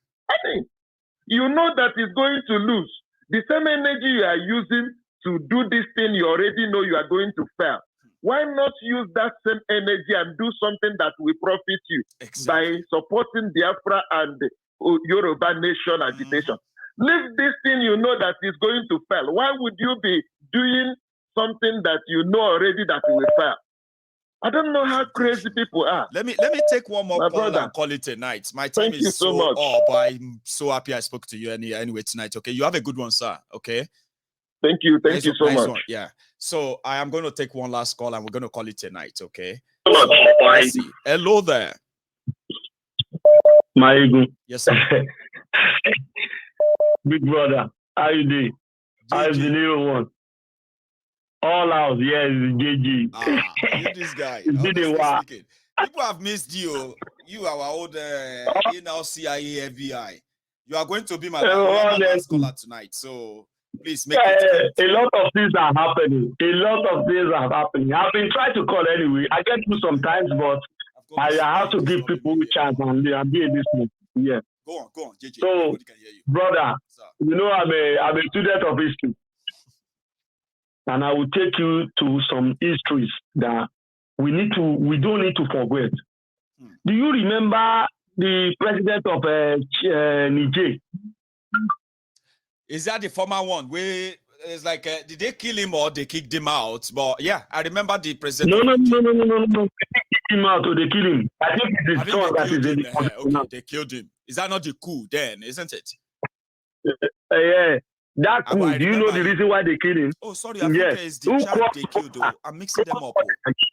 You know that he's going to lose. The same energy you are using to do this thing, you already know you are going to fail. Why not use that same energy and do something that will profit you by supporting Biafra and Yoruba nation agitation? Leave this thing you know that is going to fail. Why would you be doing something that you know already that will fail? I don't know how crazy people are. Let me take one more call and call it a night. My time is so much. But I'm so happy I spoke to you anyway tonight. Okay, you have a good one, sir. Okay. Thank you so much. One. Yeah. So I am going to take one last call and we're going to call it a night. Okay. Let's see. Hello there. My ego. Yes, sir. Big brother, how you doing? How's the new one? All out, yes, JG. This guy. People have missed you. You are our old now CIA FBI. You are going to be my last caller tonight. So please make it. A lot of things are happening. I've been trying to call anyway. I get through sometimes, but I have to give people a chance and be a listener. Yeah. Go on, JJ. So, Everybody can hear you. brother, you know I'm a student of history, and I will take you to some histories that we don't need to forget. Do you remember the president of Niger? Is that the former one? Where it's like, did they kill him or they kicked him out? But yeah, I remember the president. No. They kicked him out or they killed him. I think it's the son that is in the okay, they killed him. Is that not the coup then, isn't it? Yeah. That coup, do you know the reason why they killed him? Oh, sorry, I think it's the child they killed. Though. I'm mixing them up.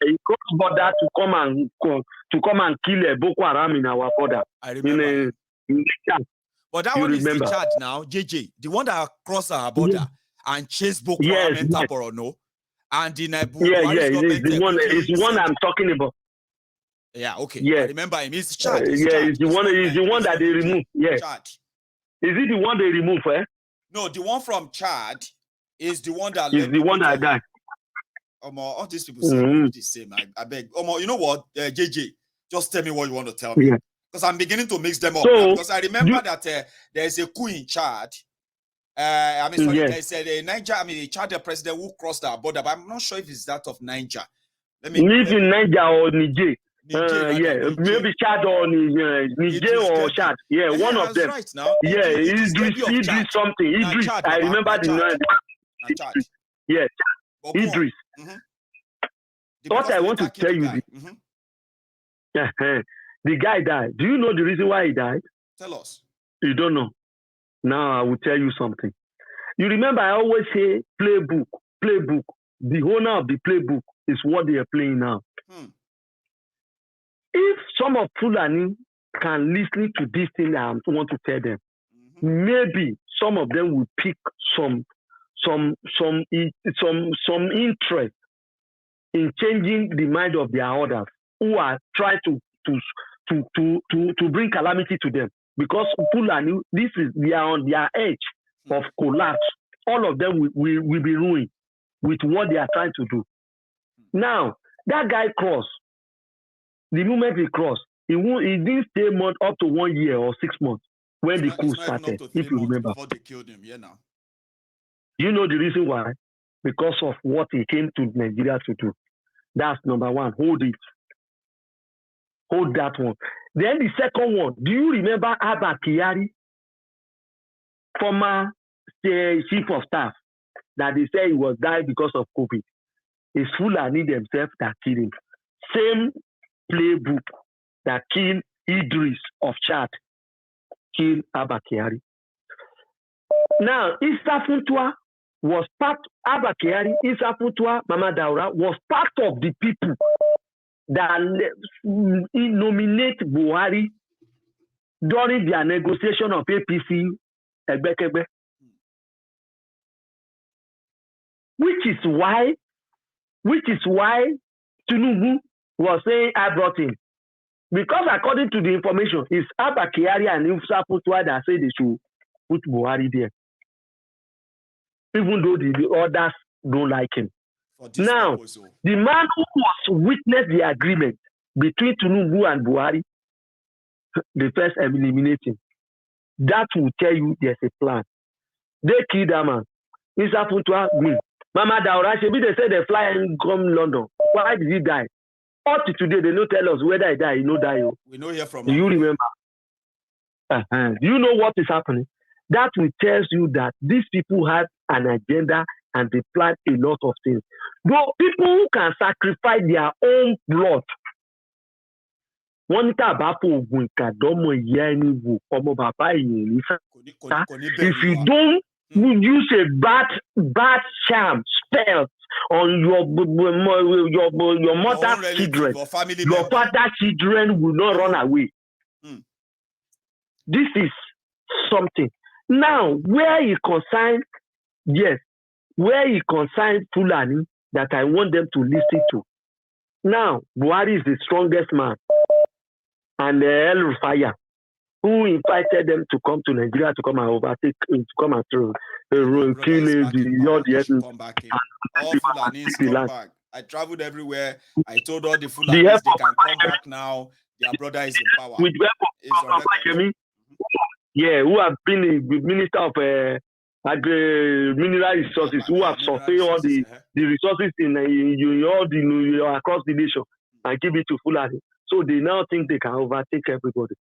He crossed border to come and kill Boko Haram in our border. I remember. But that one remember. Is the child now, JJ, the one that crossed our border and chased Boko Haram and Taporono. And in it's the one I'm talking about. Yeah, okay. Yeah. I remember him. He's the child. He's the one that they removed. Yeah. Chad. Is it the one they removed, eh? No, the one from Chad is the one that is the one that died. All these people say the same. I beg. You know what, JJ? Just tell me what you want to tell me. Because I'm beginning to mix them up. Because I remember that there's a coup in Chad. There's a Niger, a Chad president who crossed our border, but I'm not sure if it's that of Niger. Live in Niger or Niger. Maybe Chad or Niger or Chad. Yeah, one of them. Right now. Yeah, Idris something. Idris, I remember the name. Chad. Yeah, Idris. What I want to tell you, the guy died. Do you know the reason why he died? Tell us. You don't know. Now I will tell you something. You remember I always say playbook. The owner of the playbook is what they are playing now. If some of Fulani can listen to this thing I want to tell them, maybe some of them will pick some interest in changing the mind of their others who are trying to bring calamity to them. Because Fulani, they are on their edge of collapse. All of them will be ruined with what they are trying to do. Now, that guy crossed. The moment he crossed, he didn't stay up to 1 year or 6 months when the coup started, if you remember. Before they killed him, now. You know the reason why? Because of what he came to Nigeria to do. That's number one. Hold it. Hold that one. Then the second one, do you remember Abba Kyari, former chief of staff, that they say he was died because of COVID? It's Fulani themselves that killed him. Same playbook that killed Idris of Chad, killed Abba Kyari. Now, Issa Funtua was part, Abba Kyari, Issa Funtua, Mama Daura was part of the people that nominate Buhari during their negotiation of APC Egbekegbe. Which is why Tinubu was saying I brought him. Because according to the information, it's Abba Kyari and Issa Funtua that say they should put Buhari there. Even though the others don't like him. Now, the man who was witnessed the agreement between Tinubu and Buhari, the first eliminating, that will tell you there's a plan. They killed that man. Issa Funtua win. Mama Daura, they say they fly and come London. Why did he die? Up to today, they don't tell us whether he died. He no die. We know here from. Do you remember? Do you know what is happening? That will tell you that these people have an agenda and they plan a lot of things. But people who can sacrifice their own blood. If you don't use a bad charm, spell on your mother's children, your father's children will not run away. This is something. Now, where he consigned Fulani that I want them to listen to. Now, Buhari is the strongest man. And El Rufaya, who invited them to come to Nigeria to come and overtake, to come and kill the All Fulanis come back. I traveled everywhere. I told all the Fulanis they can come back now. Their brother is in power. With who have been the minister of mineral resources, who have surveyed all the resources in all the across the nation and give it to Fulani. So they now think they can overtake everybody.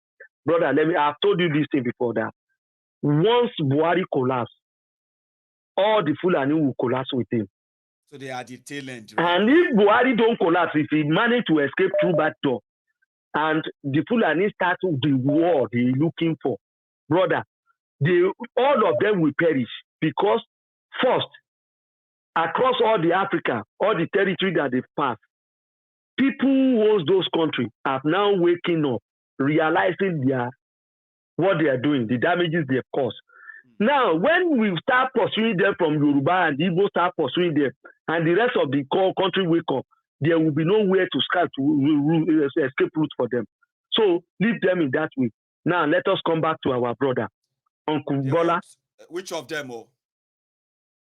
Brother, I've told you this thing before that. Once Buhari collapse, all the Fulani will collapse with him. So they are the tail end. And if Buhari don't collapse, if he manage to escape through that door, and the Fulani start the war they're looking for, brother, all of them will perish because first, across all the Africa, all the territory that they've passed, people who owns those countries are now waking up, realizing what they are doing, the damages they have caused. Now, when we start pursuing them from Yoruba and Igbo start pursuing them, and the rest of the country wake up, there will be nowhere to start to escape route for them. So leave them in that way. Now, let us come back to our brother, Uncle Bola. Which of them?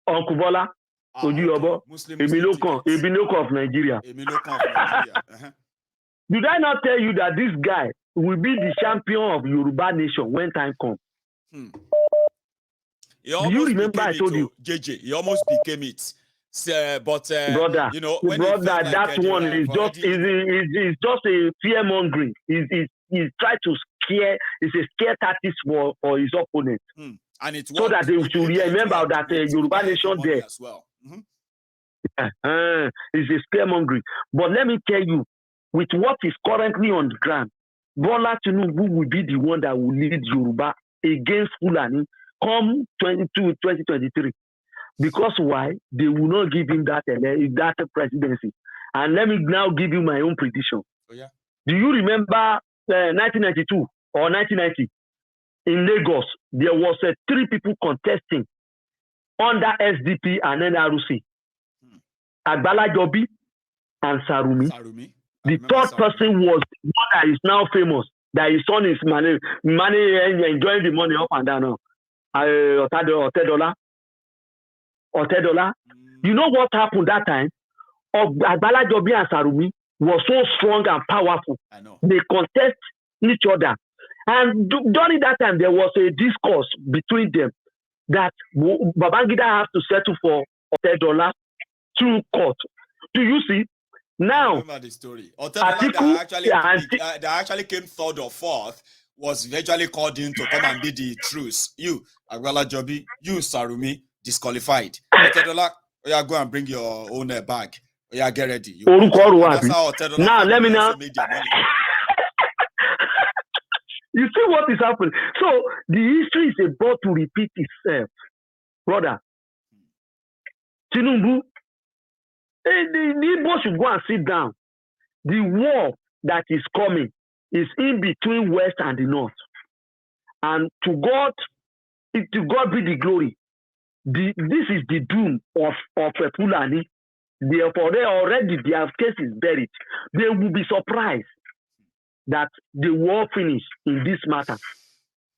Uncle Bola, Ojuobo, Eminoko of Nigeria. Did I not tell you that this guy will be the champion of Yoruba nation when time comes? Do you remember I told you? JJ, he almost became it. Brother, you know, when that one is just a fear mongering. He's trying to scare. It's a scare tactics for his opponent, and it's so that they should remember that Yoruba nation there as well. It's a scare mongering. But let me tell you, with what is currently on the ground, Bola Tinubu will be the one that will lead Yoruba against Fulani come 2023. Because why? They will not give him that presidency. And let me now give you my own prediction. Oh, yeah. Do you remember 1992 or 1990? In Lagos, there was 3 people contesting under SDP and NRC. Agbala Jobi and Sarumi. The third person was one that is now famous, that his son is money enjoying the money up and down. Otedola. You know what happened that time? Agbala Jobi and Sarumi was so strong and powerful. I know. They contest each other. And during that time, there was a discourse between them that Babangida has to settle for Otedola through court. Do you see? Now, I remember the story. Otedola that actually came 3rd or 4th was eventually called in to come and be the truce. You, Agbala Jobi, you, Sarumi, disqualified. Otedola, go and bring your own bag. Get ready. Now, let me now. You see what is happening? So, the history is about to repeat itself. Brother, Tinubu, the Igbo should go and sit down. The war that is coming is in between West and the North. And to God be the glory. This is the doom of Fulani. Therefore, already their case is buried. They will be surprised that the war finished in this matter.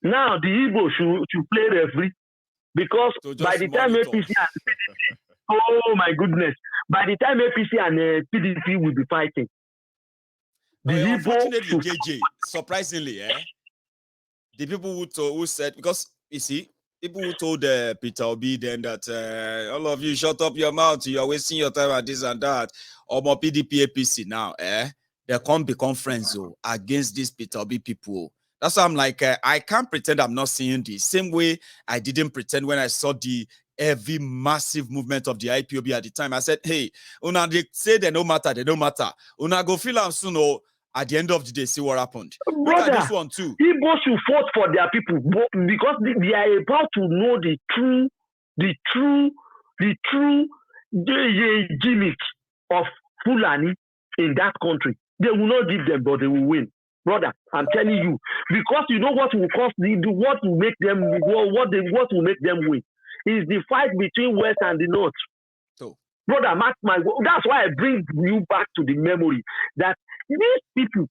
Now, the Igbo should play referee, because by the time APC and oh my goodness, by the time APC and PDP will be fighting, unfortunately, JJ, surprisingly, the people who said, because you see, people who told Peter Obi then that all of you shut up your mouth, you are wasting your time at this and that, or more PDP APC now, they can't become friends against these Peter Obi people. That's why I'm like, I can't pretend I'm not seeing this. Same way I didn't pretend when I saw the heavy, massive movement of the IPOB at the time. I said, hey, una they say they no matter, they don't matter. Una go feel am soon, at the end of the day, see what happened. Brother, look at this one too. People should fight for their people, because they are about to know the true gimmick of Fulani in that country. They will not give them, but they will win. Brother, I'm telling you, because you know what will cost what will make them win is the fight between West and the North. So, brother, that's why I bring you back to the memory that these people,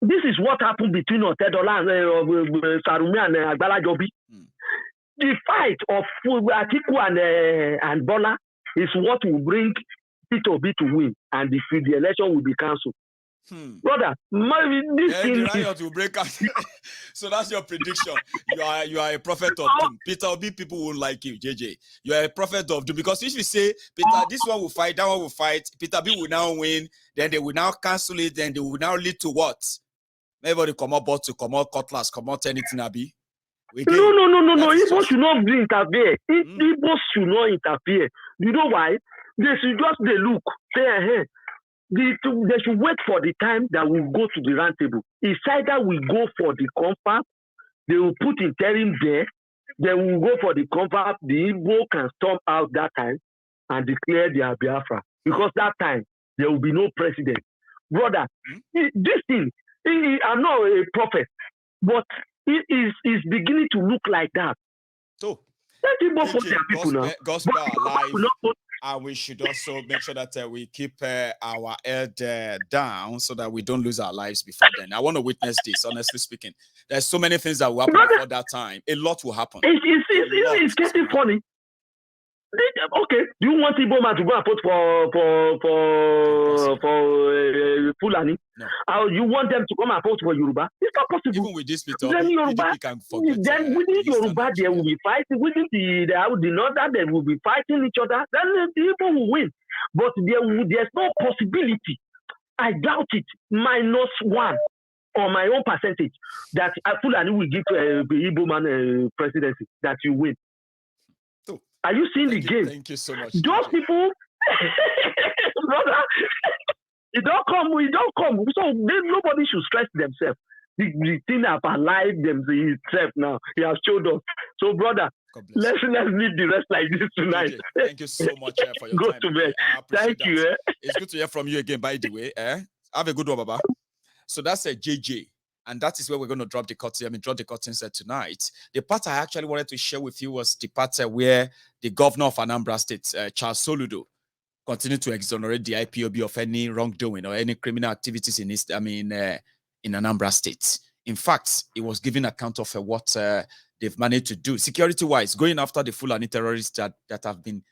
this is what happened between Otedola and Sarumi and Agbala Jobi. The fight of Atiku and Bola is what will bring Peter Obi to win, and the election will be cancelled. Brother, this thing the riot will break out. So that's your prediction. You are a prophet of doom. Peter Obi, people won't like you, JJ. You are a prophet of doom, because if you say Peter, this one will fight, that one will fight, Peter B will now win, then they will now cancel it, then they will now lead to what? Everybody come out bottle, come out cutlass, come out anything, Abi. No. Igbo should not interfere. Igbo should not interfere. You know why? They should just look, say ahead. They should wait for the time that we go to the round table. It's either we go for the confab, they will put interim there, then we will go for the confab, the Igbo can storm out that time and declare their Biafra. Because that time, there will be no president. Brother, this thing, I'm not a prophet, but it is beginning to look like that. So, gospel alive. And we should also make sure that we keep our head down so that we don't lose our lives before then. I want to witness this, honestly speaking. There's so many things that will happen before that time. A lot will happen. It's getting funny. Okay, do you want Igbo man to go and vote for Fulani? No. You want them to come and vote for Yoruba? It's not possible. Even with this, Peter, then Yoruba, then within Yoruba, there will be fighting. Within the Northern, they will be fighting each other. Then the Igbo will win. But there's no possibility. I doubt it. -1 on my own percentage that Fulani will give the Igbo man presidency, that you win. Are you seeing the game? Thank you so much. Those people, brother, it don't come. So nobody should stress themselves. The thing have alive themselves now. He has showed us. So, brother, let's leave the rest like this tonight. Thank you so much for your Go time. to bed. Thank that. you. It's good to hear from you again, by the way. Have a good one, Baba. So that's a JJ. And that is where we're going to drop the curtain set tonight. The part I actually wanted to share with you was the part where the governor of Anambra State, Charles Soludo, continued to exonerate the IPOB of any wrongdoing or any criminal activities in Anambra State. In fact, he was giving account of what they've managed to do security-wise, going after the Fulani terrorists that have been,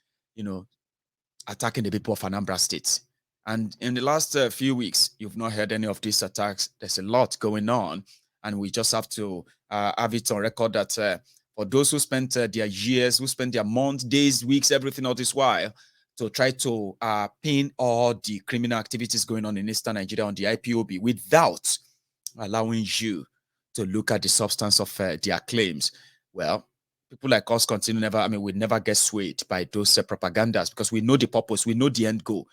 attacking the people of Anambra State. And in the last few weeks, you've not heard any of these attacks. There's a lot going on, and we just have to have it on record that for those who spent their years, who spent their months, days, weeks, everything all this while to try to pin all the criminal activities going on in Eastern Nigeria on the IPOB without allowing you to look at the substance of their claims. Well, people like us we never get swayed by those propagandas, because we know the purpose, we know the end goal.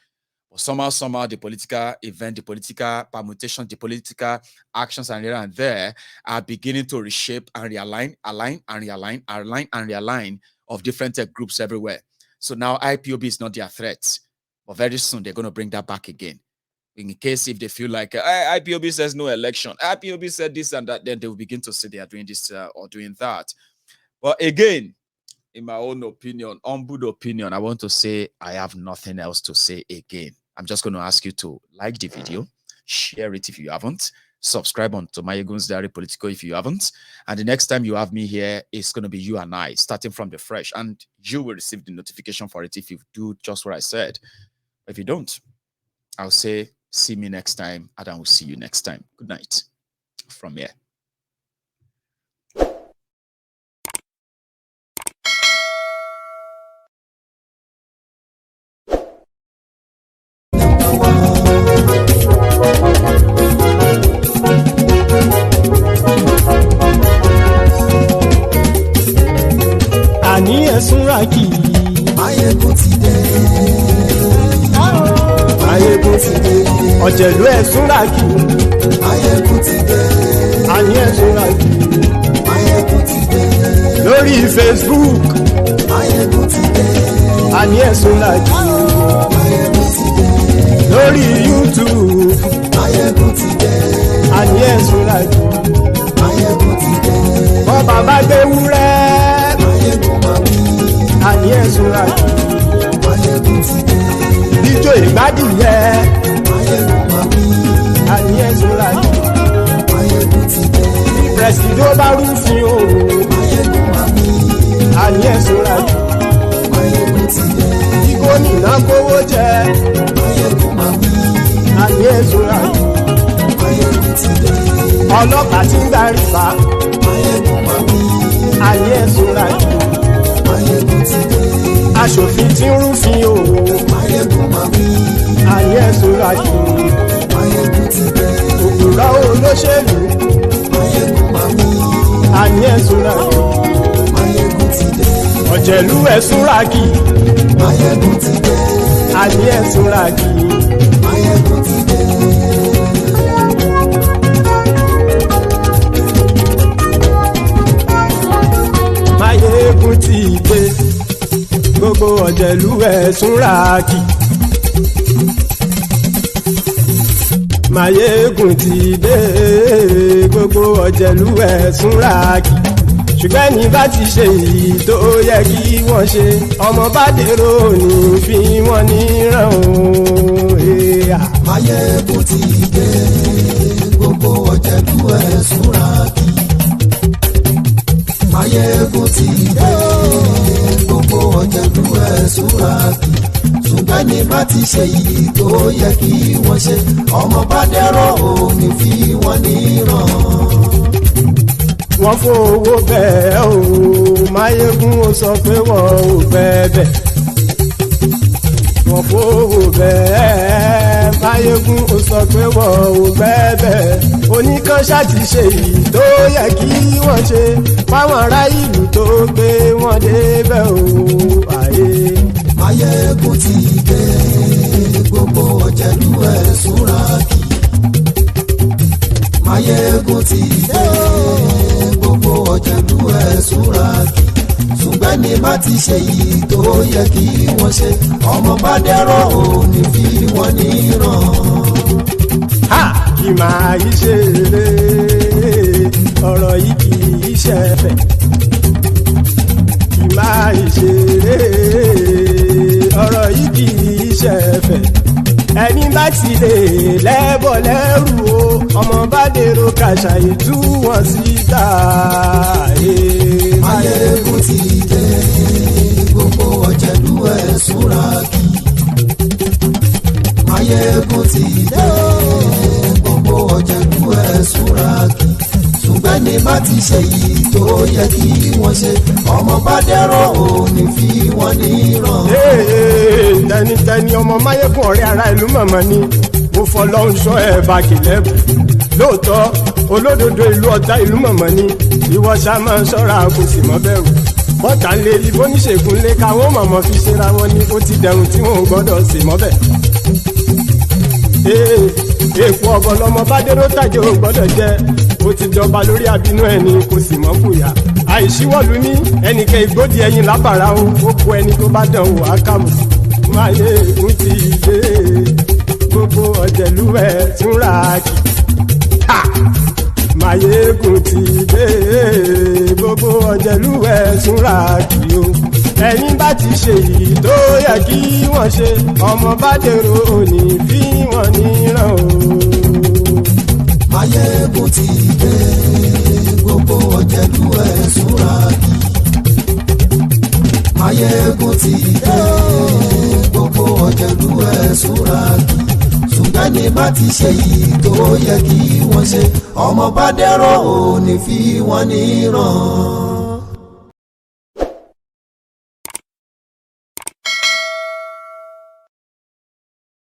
But somehow, the political event, the political permutation, the political actions and here and there are beginning to reshape and realign of different groups everywhere. So now IPOB is not their threat, but very soon they're going to bring that back again. In case if they feel like IPOB says no election, IPOB said this and that, then they will begin to say they are doing this or doing that. But again, in my own opinion, humble opinion, I want to say I have nothing else to say again. I'm just going to ask you to like the video, share it if you haven't, subscribe on to Mayegun's Diary Political if you haven't, and the next time you have me here, it's going to be you and I, starting from the fresh, and you will receive the notification for it if you do just what I said. If you don't, I'll say, see me next time, and I will see you next time. Good night from here. Súnrakì Máyégún ti dé. Máyégún ti dé. Ọ̀jẹ̀lú ẹ̀ Súnrakì Máyégún ti dé. Àní ẹ̀ Súnrakì Máyégún ti dé. Lórí Facebook Máyégún ti dé. Àní ẹ̀ Súnrakì Máyégún ti dé. Lórí YouTube Máyégún ti dé. Àní ẹ̀ Súnrakì Máyégún ti dé. Bọ́ bàbá gbé wúrẹ́. Àní ẹ̀ Súnrakì Máyégún ti dé. Ijó ìgbádìyẹ àní ẹ̀ Súnrakì Máyégún ti dé. Pẹ̀sìdó bá rúfin o àní ẹ̀ Súnrakì Máyégún ti dé. Gómìnà kówó jẹ ọlọ́pàá tí ń darí bá ayé ẹ̀sùn rájì aṣòfin tí ń rúfin o ayé ẹ̀sùn rájì òkúra olóṣèlú ayé ẹ̀sùn rájì ọ̀jẹ̀lú ẹ̀sùn rájì ayé ẹ̀sùn rájì. Máyégún ti dé gbogbo ọ̀jẹ̀lú ẹ̀sùn rákì. Máyégún ti dé gbogbo ọ̀jẹ̀lú ẹ̀sùn rákì. Ṣùgbọ́n ní bá ti ṣe èyí tó yẹ kí wọ́n ṣe ọmọ bá dèrò ní fi wọ́n níran o. Máyégún ti dé gbogbo ọ̀jẹ̀lú ẹ̀sùn rákì. Máyégún ti dé gbogbo ọ̀jẹ̀lú ẹ̀sùn rákì. Ṣùgbọ́n ní bá ti ṣe yìí tó yẹ kí wọ́n ṣe ọmọ bá dẹ́rọ̀ ò ní fi wọ́n níran. Wọ́n fowó bẹ́ẹ̀ o Máyégún ó sọ pé wọ́n ò bẹ́ẹ̀. Wọ́n fowó bẹ́ẹ̀ Máyégún ó sọ pé wọ́n ò bẹ́ẹ̀. Oníkan ṣáàtì ṣe èyí tó yẹ kí wọ́n ṣe fáwọn ará ìlú tó gbé wọn débẹ̀ o àyè. Máyégún ti dé gbogbo ọ̀jẹ̀lú ẹ̀sùn rákì. Máyégún ti dé gbogbo ọ̀jẹ̀lú ẹ̀sùn rákì. Ṣùgbọ́n ní bá ti ṣe yìí tó yẹ kí wọ́n ṣe ọmọ bá dẹ́rọ̀ ò ní fi wọ́n níran. Kì máa yí ṣe eré ọ̀rọ̀ yìí kì í ṣe ẹ̀fẹ̀. Kì máa yí ṣe eré ọ̀rọ̀ yìí kì í ṣe ẹ̀fẹ̀. Ẹni bá ti lè lẹ́bọ̀ lẹ́rù o ọmọ bá dèrò kàṣà ìtú wọn síta. Máyégún ti dé gbogbo ọ̀jẹ̀lú ẹ̀sùn rákì. Máyégún ti dé gbogbo ọ̀jẹ̀lú ẹ̀sùn rákì. Ṣùgbọ́n ní bá ti ṣe yìí tó yẹ kí wọ́n ṣe ọmọ bá dẹ́rọ̀ ò ní fi wọ́n níran. Tẹnitẹni ọmọ Máyégún ọ̀rẹ́ ara ìlú mọ̀mọ́ ni mo fọlọ́run sọ ẹ̀ bá kìlẹ́bù. Lóòótọ́ olódodo ìlú ọ̀tá ìlú mọ̀mọ́ ni ìwọ ṣá máa ń ṣọ́ra kò sì mọ́ bẹ̀rù. Bọ́tà ń lé ibo níṣègùn lé káwọn mọ̀mọ́ fi ṣera wọn ni ó ti dẹrùn tí wọn ò gbọ́dọ̀ sì mọ́ bẹ̀. Èèpo ọ̀bọ lọmọ bá dérò tàjẹ́ ò gbọ́dọ̀ jẹ́ ó ti jọba lórí abínú ẹni kò sì mọ́ fòyà. Àìsíwọ́lu ní ẹnìkẹ́ ìgbódì ẹyin lábàrá o ó kó ẹni tó bá dán o àkàmù. Máyégún ti dé gbogbo ọ̀jẹ̀lú ẹ̀sùn rákì. Máyégún ti dé gbogbo ọ̀jẹ̀lú ẹ̀sùn rákì o. Ẹni bá ti ṣe yìí tó yẹ kí wọ́n ṣe ọmọ bá dèrò òní fi wọ́n níran o. Máyégún ti dé gbogbo ọ̀jẹ̀lú ẹ̀sùn rákì. Máyégún ti dé gbogbo ọ̀jẹ̀lú ẹ̀sùn rákì. Ṣùgbọ́n ní bá ti ṣe yìí tó yẹ kí wọ́n ṣe ọmọ bá dẹ́rọ̀ ò ní fi wọ́n níran.